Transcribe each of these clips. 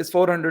S-400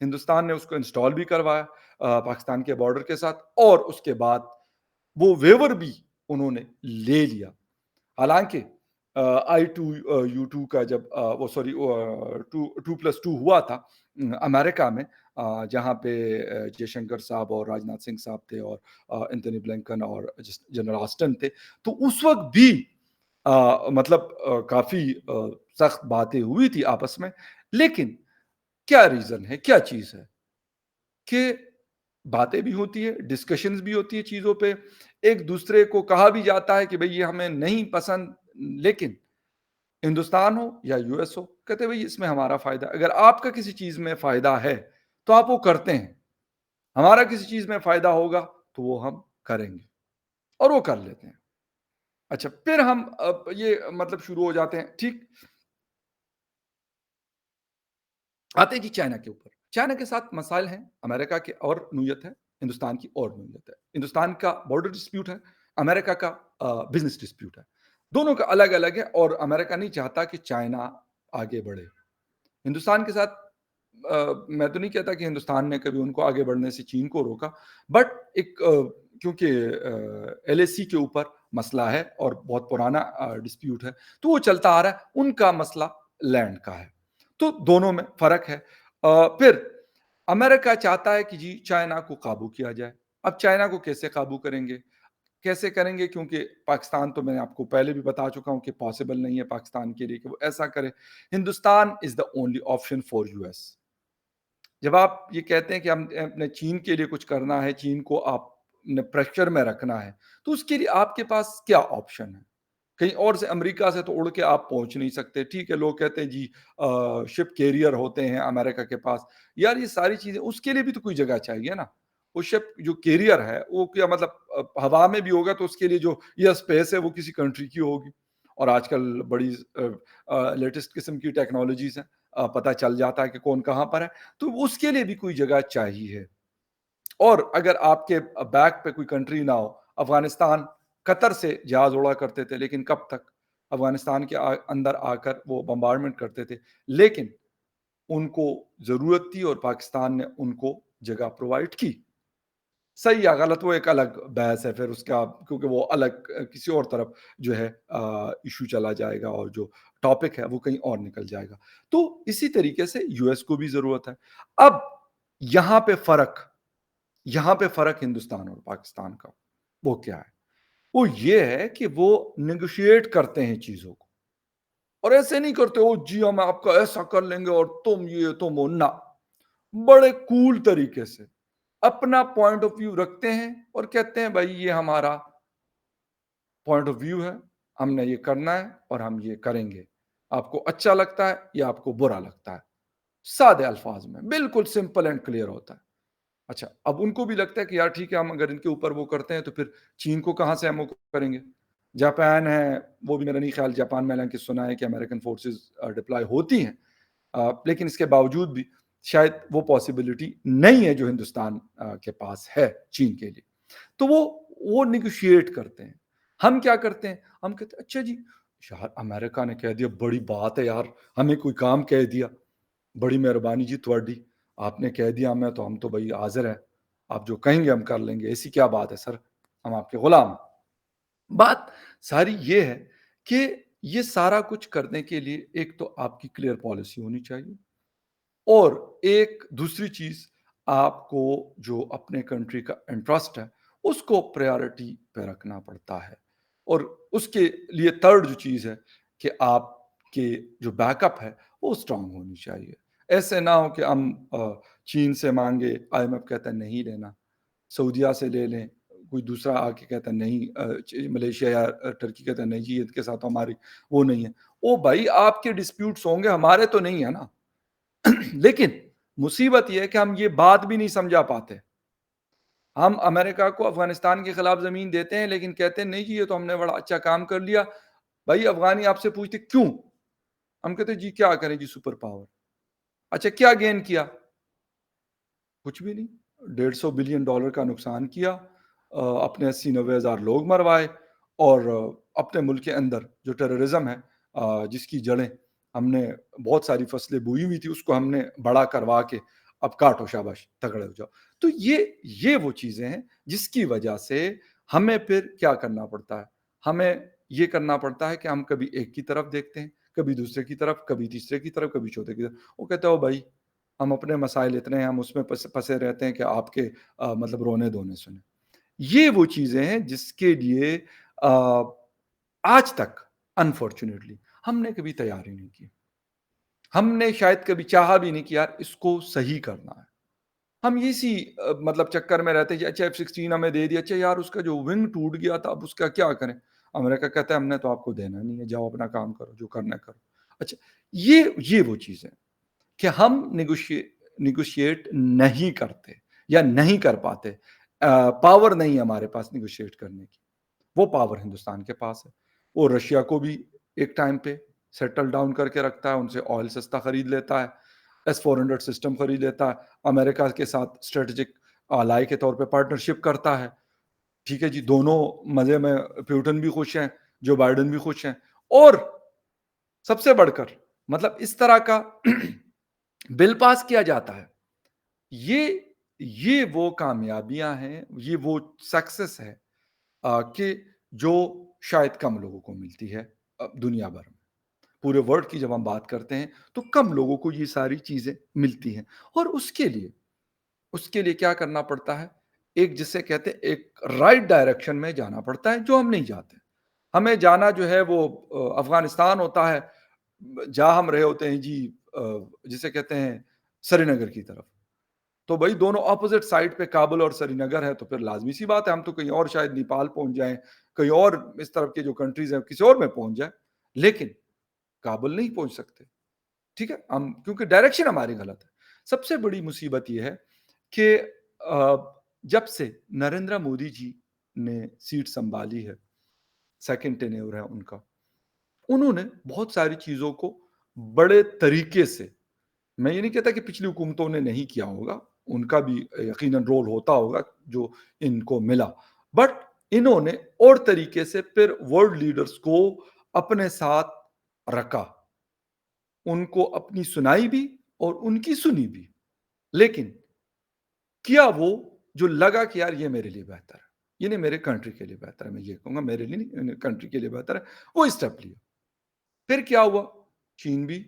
Hindustan نے اس کو install بھی کروایا پاکستان کے بارڈر کے ساتھ، اور اس کے بعد وہ ویور بھی انہوں نے لے لیا۔ حالانکہ آئی ٹو یو ٹو کا جب وہ سوری ٹو پلس ٹو ہوا تھا امریکہ میں، جہاں پہ جے شنکر صاحب اور راج ناتھ سنگھ صاحب تھے، اور اینتھونی بلنکن اور جنرل آسٹن تھے، تو اس وقت بھی مطلب کافی سخت باتیں ہوئی تھی آپس میں، لیکن کیا ریزن ہے، کیا چیز ہے کہ باتیں بھی ہوتی ہے، ڈسکشنز بھی ہوتی ہے چیزوں پہ، ایک دوسرے کو کہا بھی جاتا ہے کہ بھئی یہ ہمیں نہیں پسند، لیکن ہندوستان ہو یا یو ایس ہو، کہتے ہیں بھئی اس میں ہمارا فائدہ، اگر آپ کا کسی چیز میں فائدہ ہے تو آپ وہ کرتے ہیں، ہمارا کسی چیز میں فائدہ ہوگا تو وہ ہم کریں گے، اور وہ کر لیتے ہیں۔ اچھا، پھر ہم یہ مطلب شروع ہو جاتے ہیں، ٹھیک، آتے ہیں جی چائنا کے اوپر۔ چائنا کے ساتھ مسائل ہیں، امریکہ کی اور نوعیت ہے، ہندوستان کی اور نوعیت ہے۔ ہندوستان کا بارڈر ڈسپیوٹ ہے، امریکہ کا بزنس ڈسپیوٹ ہے، دونوں کا الگ الگ ہے، اور امریکہ نہیں چاہتا کہ چائنا آگے بڑھے ہندوستان کے ساتھ۔ میں تو نہیں کہتا کہ ہندوستان نے کبھی ان کو آگے بڑھنے سے چین کو روکا، بٹ ایک کیونکہ ایل اے سی کے اوپر مسئلہ ہے اور بہت پرانا ڈسپیوٹ ہے، تو وہ چلتا آ رہا ہے، ان کا مسئلہ لینڈ کا ہے، تو دونوں میں فرق ہے۔ پھر امریکہ چاہتا ہے کہ جی چائنا کو قابو کیا جائے۔ اب چائنا کو کیسے قابو کریں گے، کیسے کریں گے، کیونکہ پاکستان تو میں نے آپ کو پہلے بھی بتا چکا ہوں کہ پاسبل نہیں ہے پاکستان کے لیے کہ وہ ایسا کرے۔ Hindustan is the only option for us ایس۔ جب آپ یہ کہتے ہیں کہ ہم اپنے چین کے لیے کچھ کرنا ہے، چین کو آپ نے پریشر میں رکھنا ہے، تو اس کے لیے آپ کے پاس کیا آپشن ہے؟ کہیں اور سے، امریکہ سے تو اڑ کے آپ پہنچ نہیں سکتے، ٹھیک ہے، لوگ کہتے ہیں جی شپ کیریئر ہوتے ہیں امریکہ کے پاس، یار یہ ساری چیزیں، اس کے لیے بھی تو کوئی جگہ چاہیے نا۔ وہ شپ جو کیریئر ہے وہ کیا مطلب ہوا میں بھی ہوگا، تو اس کے لیے جو یہ اسپیس ہے وہ کسی کنٹری کی ہوگی، اور آج کل بڑی لیٹسٹ قسم کی ٹیکنالوجیز ہیں، پتہ چل جاتا ہے کہ کون کہاں پر ہے، تو اس کے لیے بھی کوئی جگہ چاہیے۔ اور اگر آپ کے بیک پہ کوئی کنٹری نہ ہو، افغانستان قطر سے جہاز اڑا کرتے تھے، لیکن کب تک افغانستان کے اندر آ کر وہ بمبارڈمنٹ کرتے تھے، لیکن ان کو ضرورت تھی اور پاکستان نے ان کو جگہ پرووائڈ کی۔ صحیح یا غلط وہ ایک الگ بحث ہے پھر اس کا، کیونکہ وہ الگ کسی اور طرف جو ہے ایشو چلا جائے گا، اور جو ٹاپک ہے وہ کہیں اور نکل جائے گا۔ تو اسی طریقے سے یو ایس کو بھی ضرورت ہے۔ اب یہاں پہ فرق، ہندوستان اور پاکستان کا وہ کیا ہے؟ وہ یہ ہے کہ وہ نیگوشیٹ کرتے ہیں چیزوں کو، اور ایسے نہیں کرتے ہو جی ہم آپ کا ایسا کر لیں گے اور تم یہ تم وہ، نہ، بڑے کول طریقے سے اپنا پوائنٹ آف ویو رکھتے ہیں اور کہتے ہیں بھائی یہ ہمارا پوائنٹ آف ویو ہے، ہم نے یہ کرنا ہے اور ہم یہ کریں گے، آپ کو اچھا لگتا ہے یا آپ کو برا لگتا ہے، سادے الفاظ میں بالکل سمپل اینڈ کلیئر ہوتا ہے۔ اچھا، اب ان کو بھی لگتا ہے کہ یار ٹھیک ہے، ہم اگر ان کے اوپر وہ کرتے ہیں تو پھر چین کو کہاں سے ہم وہ کریں گے؟ جاپان ہے، وہ بھی میرا نہیں خیال، جاپان میں نے سنا ہے کہ امریکن فورسز ڈپلائی ہوتی ہیں، لیکن اس کے باوجود بھی شاید وہ پاسبلٹی نہیں ہے جو ہندوستان کے پاس ہے چین کے لیے، تو وہ نیگوشیٹ کرتے ہیں۔ ہم کیا کرتے ہیں؟ ہم کہتے ہیں اچھا جی یار امریکہ نے کہہ دیا، بڑی بات ہے یار، ہمیں کوئی کام کہہ دیا، بڑی مہربانی جی تھوڑی، آپ نے کہہ دیا ہمیں، تو ہم تو بھائی حاضر ہیں، آپ جو کہیں گے ہم کر لیں گے، ایسی کیا بات ہے سر، ہم آپ کے غلام ہیں۔ بات ساری یہ ہے کہ یہ سارا کچھ کرنے کے لیے ایک تو آپ کی کلیئر پالیسی ہونی چاہیے، اور ایک دوسری چیز، آپ کو جو اپنے کنٹری کا انٹرسٹ ہے اس کو پریارٹی پہ رکھنا پڑتا ہے، اور اس کے لیے تھرڈ جو چیز ہے کہ آپ کے جو بیک اپ ہے وہ اسٹرانگ ہونی چاہیے۔ ایسے نہ ہو کہ ہم چین سے مانگے، آئی ایم ایف کہتا ہے نہیں لینا، سعودیہ سے لے لیں، کوئی دوسرا آ کے کہتا ہے نہیں، ملیشیا یا ٹرکی کہتا ہے نہیں جی ان کے ساتھ ہماری وہ نہیں ہے۔ او بھائی آپ کے ڈسپیوٹس ہوں گے، ہمارے تو نہیں ہے نا۔ لیکن مصیبت یہ ہے کہ ہم یہ بات بھی نہیں سمجھا پاتے، ہم امریکہ کو افغانستان کے خلاف زمین دیتے ہیں، لیکن کہتے ہیں نہیں جی یہ تو ہم نے بڑا اچھا کام کر لیا۔ بھائی افغانی آپ سے پوچھتے کیوں، ہم کہتے جی کیا کریں جی، سپر پاور۔ اچھا کیا گین کیا؟ کچھ بھی نہیں، $150 بلین کا نقصان کیا، اپنے 80-90 ہزار لوگ مروائے، اور اپنے ملک کے اندر جو ٹیررزم ہے، جس کی جڑیں ہم نے بہت ساری فصلیں بوئی ہوئی تھی اس کو ہم نے بڑا کروا کے اب کاٹو شاباش تگڑے ہو جاؤ. تو یہ وہ چیزیں ہیں جس کی وجہ سے ہمیں پھر کیا کرنا پڑتا ہے, ہمیں یہ کرنا پڑتا ہے کہ ہم کبھی ایک کی طرف دیکھتے ہیں, کبھی دوسرے کی طرف, کبھی تیسرے کی طرف, کبھی چوتھے کی طرف. وہ کہتے ہو بھائی ہم اپنے مسائل اتنے ہیں, ہم اس میں پھنسے رہتے ہیں کہ آپ کے مطلب رونے دھونے سنیں. یہ وہ چیزیں ہیں جس کے لیے آج تک انفارچونیٹلی ہم نے کبھی تیاری نہیں کی. ہم نے شاید کبھی چاہا بھی نہیں کہ یار اس کو صحیح کرنا ہے. ہم اسی مطلب چکر میں رہتے ہیں, اچھا F-16 ہمیں دے دیا, اچھا یار اس کا جو ونگ ٹوٹ گیا تھا اب اس کا کیا کریں. امریکہ کہتا ہے ہم نے تو آپ کو دینا نہیں ہے, جاؤ اپنا کام کرو, جو کرنا کرو. اچھا یہ وہ چیزیں کہ ہم نیگوشیٹ نہیں کرتے یا نہیں کر پاتے, پاور نہیں ہے ہمارے پاس نیگوشیٹ کرنے کی. وہ پاور ہندوستان کے پاس ہے. وہ رشیا کو بھی ایک ٹائم پہ سیٹل ڈاؤن کر کے رکھتا ہے, ان سے آئل سستا خرید لیتا ہے, S-400 سسٹم خرید لیتا ہے, امریکہ کے ساتھ اسٹریٹجک آلائی کے طور پہ پارٹنرشپ کرتا ہے. ٹھیک ہے جی, دونوں مزے میں, پیوٹن بھی خوش ہیں, جو بائیڈن بھی خوش ہیں, اور سب سے بڑھ کر مطلب اس طرح کا بل پاس کیا جاتا ہے. یہ وہ کامیابیاں ہیں, یہ وہ سکسیس ہے کہ جو شاید کم لوگوں کو ملتی ہے دنیا بھر میں. پورے ورلڈ کی جب ہم بات کرتے ہیں تو کم لوگوں کو یہ ساری چیزیں ملتی ہیں, اور اس کے لیے کیا کرنا پڑتا ہے, ایک جسے کہتے ہیں ایک رائٹ ڈائریکشن میں جانا پڑتا ہے, جو ہم نہیں جاتے. ہمیں جانا جو ہے وہ افغانستان ہوتا ہے, جہاں ہم رہے ہوتے ہیں جی جسے کہتے ہیں سری نگر کی طرف. تو بھائی دونوں اپوزٹ سائڈ پہ کابل اور سری نگر ہے, تو پھر لازمی سی بات ہے ہم تو کہیں اور شاید نیپال پہنچ جائیں, کہیں اور اس طرف کے جو کنٹریز ہیں کسی اور میں پہنچ جائیں, لیکن کابل نہیں پہنچ سکتے. ٹھیک ہے, ہم کیونکہ ڈائریکشن ہماری غلط ہے. سب سے بڑی مصیبت یہ ہے کہ جب سے نریندر مودی جی نے سیٹ سنبھالی ہے, سیکنڈ ٹینیور ہے ان کا, انہوں نے بہت ساری چیزوں کو بڑے طریقے سے, میں یہ نہیں کہتا کہ پچھلی حکومتوں نے نہیں کیا ہوگا, ان کا بھی یقیناً رول ہوتا ہوگا جو ان کو ملا, بٹ انہوں نے اور طریقے سے پھر ورلڈ لیڈرز کو اپنے ساتھ رکھا, ان کو اپنی سنائی بھی اور ان کی سنی بھی. لیکن کیا وہ جو لگا کہ یار یہ میرے لیے بہتر ہے, یہ نہیں میرے کنٹری کے لیے بہتر ہے, میں یہ کہوں گا میرے لیے نہیں, کنٹری کے لیے بہتر ہے, وہ اسٹیپ لیا. پھر کیا ہوا, چین بھی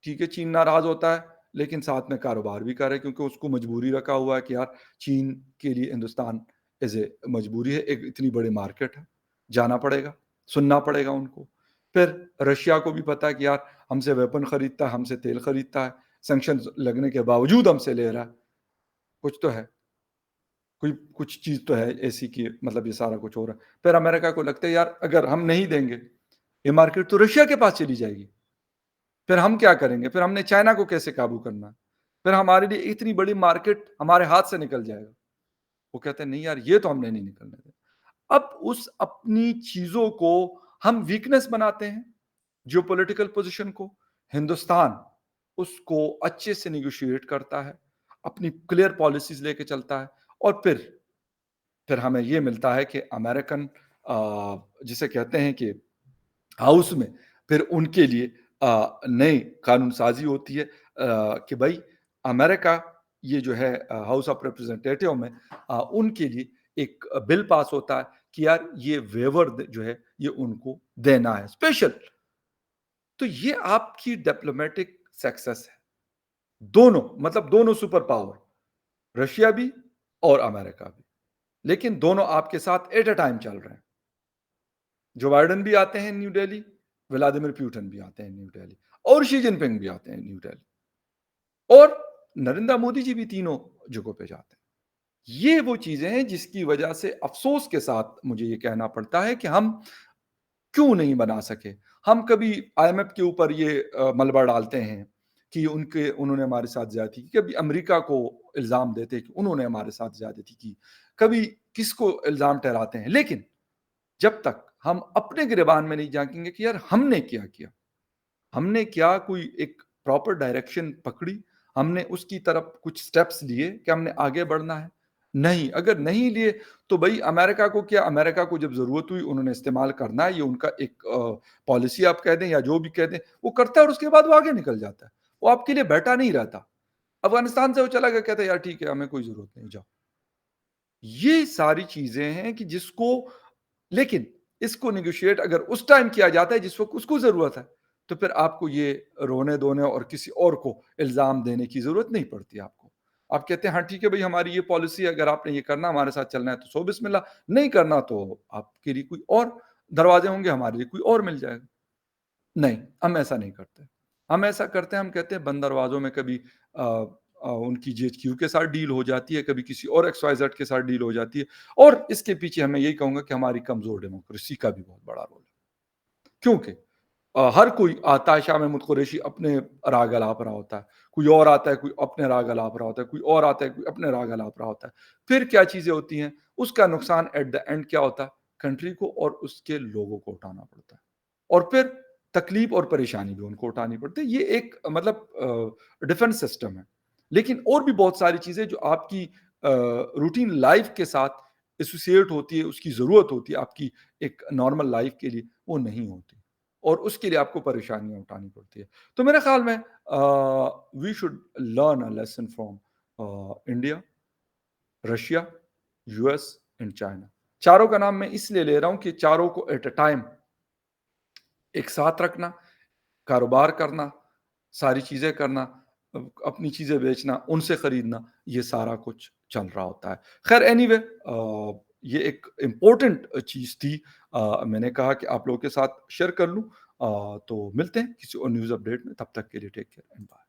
ٹھیک ہے, چین ناراض ہوتا ہے لیکن ساتھ میں کاروبار بھی کر رہا ہے, کیونکہ اس کو مجبوری رکھا ہوا ہے کہ یار چین کے لیے ہندوستان ایز اے مجبوری ہے, ایک اتنی بڑی مارکیٹ ہے, جانا پڑے گا, سننا پڑے گا ان کو. پھر رشیا کو بھی پتا ہے کہ یار ہم سے ویپن خریدتا ہے, ہم سے تیل خریدتا ہے, سینکشن لگنے کے باوجود ہم سے لے رہا ہے, کچھ تو ہے, کچھ چیز تو ہے ایسی کہ مطلب یہ سارا کچھ ہو رہا ہے. پھر امریکہ کو لگتا ہے یار اگر ہم نہیں دیں گے یہ مارکیٹ تو رشیا کے پاس چلی جائے گی, پھر ہم کیا کریں گے, پھر ہم نے چائنا کو کیسے قابو کرنا ہے, پھر ہمارے لیے اتنی بڑی مارکیٹ ہمارے ہاتھ سے نکل جائے گا. وہ کہتے ہیں نہیں یار یہ تو ہم نے نہیں نکلنے دیں. اب اس اپنی چیزوں کو ہم ویکنس بناتے ہیں, جیو پولیٹیکل پوزیشن کو. ہندوستان اس کو اچھے سے نیگوشیٹ کرتا ہے, اپنی کلیئر پالیسیز لے کے چلتا ہے, اور پھر ہمیں یہ ملتا ہے کہ امریکن جسے کہتے ہیں کہ ہاؤس میں پھر ان کے لیے نئی قانون سازی ہوتی ہے کہ بھائی امریکہ یہ جو ہے ہاؤس آف ریپرزینٹیٹیو میں ان کے لیے ایک بل پاس ہوتا ہے کہ یار یہ ویور جو ہے یہ ان کو دینا ہے اسپیشل. تو یہ آپ کی ڈپلومیٹک سکسیس ہے, دونوں مطلب دونوں سپر پاور, رشیا بھی اور امریکہ بھی, لیکن دونوں آپ کے ساتھ ایٹ اے ٹائم چل رہے ہیں. جو بائیڈن بھی آتے ہیں نیو ڈیلی, ولادیمیر پیوٹن بھی آتے ہیں نیو ڈیلی, اور شی جن پنگ بھی آتے ہیں نیو ڈیلی, اور نریندر مودی جی بھی تینوں جگہوں پہ جاتے ہیں. یہ وہ چیزیں ہیں جس کی وجہ سے افسوس کے ساتھ مجھے یہ کہنا پڑتا ہے کہ ہم کیوں نہیں بنا سکے. ہم کبھی IMF کے اوپر یہ ملبہ ڈالتے ہیں کہ انہوں نے ہمارے ساتھ زیادتی کی, کبھی امریکہ کو الزام دیتے کہ انہوں نے ہمارے ساتھ زیادتی کی, کبھی کس کو الزام ٹھہراتے ہیں. لیکن جب تک ہم اپنے گریبان میں نہیں جھانکیں گے کہ یار ہم نے کیا, ہم نے کیا کوئی ایک پراپر ڈائریکشن پکڑی, ہم نے اس کی طرف کچھ سٹیپس لیے کہ ہم نے آگے بڑھنا ہے, نہیں, اگر نہیں لیے تو بھائی امریکہ کو کیا, امریکہ کو جب ضرورت ہوئی انہوں نے استعمال کرنا ہے, یہ ان کا ایک پالیسی آپ کہہ دیں یا جو بھی کہہ دیں وہ کرتا ہے, اور اس کے بعد وہ آگے نکل جاتا ہے, وہ آپ کے لیے بیٹھا نہیں رہتا. افغانستان سے وہ چلا گیا، کہتا ہے یار ٹھیک ہے ہمیں کوئی ضرورت نہیں، جاؤ۔ یہ ساری چیزیں ہیں کہ جس کو، لیکن اس کو نیگوشیٹ اگر اس ٹائم کیا جاتا ہے جس وقت اس کو ضرورت ہے، تو پھر آپ کو یہ رونے دھونے اور کسی اور کو الزام دینے کی ضرورت نہیں پڑتی آپ کو۔ آپ کہتے ہیں ہاں ٹھیک ہے بھائی ہماری یہ پالیسی ہے، اگر آپ نے یہ کرنا ہمارے ساتھ چلنا ہے تو سو بسم اللہ، نہیں کرنا تو آپ کے لیے کوئی اور دروازے ہوں گے، ہمارے لیے کوئی اور مل جائے گا۔ نہیں، ہم ایسا نہیں کرتے۔ ہم ایسا کرتے ہیں، ہم کہتے ہیں بند دروازوں میں کبھی ان کی جی ایچ کیو کے ساتھ ڈیل ہو جاتی ہے، کبھی کسی اور ایکس وائی زیڈ کے ساتھ ڈیل ہو جاتی ہے، اور اس کے پیچھے میں یہی کہوں گا کہ ہماری کمزور ڈیموکریسی کا بھی بہت بڑا رول ہے۔ کیونکہ ہر کوئی آتا ہے شاہ محمود قریشی اپنے راگ الاپ رہا ہوتا ہے، کوئی اور آتا ہے کوئی اپنے راگ الاپ رہا ہوتا ہے، کوئی اور آتا ہے کوئی اپنے راگ الاپ رہا ہوتا ہے۔ پھر کیا چیزیں ہوتی ہیں، اس کا نقصان ایٹ دا اینڈ کیا ہوتا ہے، کنٹری کو اور اس کے لوگوں کو اٹھانا پڑتا ہے، اور پھر تکلیف اور پریشانی بھی ان کو اٹھانی پڑتی ہے۔ یہ ایک مطلب ڈیفنس سسٹم ہے، لیکن اور بھی بہت ساری چیزیں جو آپ کی روٹین لائف کے ساتھ ایسوسیٹ ہوتی ہے، اس کی ضرورت ہوتی ہے آپ کی ایک نارمل لائف کے لیے، وہ نہیں ہوتی، اور اس کے لیے آپ کو پریشانیاں اٹھانی پڑتی ہے۔ تو میرے خیال میں we should learn a lesson from India, Russia, U S and China. چاروں کا نام میں اس لیے لے رہا ہوں کہ چاروں کو ایٹ اے ٹائم ایک ساتھ رکھنا، کاروبار کرنا، ساری چیزیں کرنا، اپنی چیزیں بیچنا، ان سے خریدنا، یہ سارا کچھ چل رہا ہوتا ہے۔ خیر اینی وے، یہ ایک امپورٹنٹ چیز تھی، میں نے کہا کہ آپ لوگوں کے ساتھ شیئر کر لوں۔ تو ملتے ہیں کسی اور نیوز اپڈیٹ میں، تب تک کے لیے ٹیک کیئر اینڈ بائے۔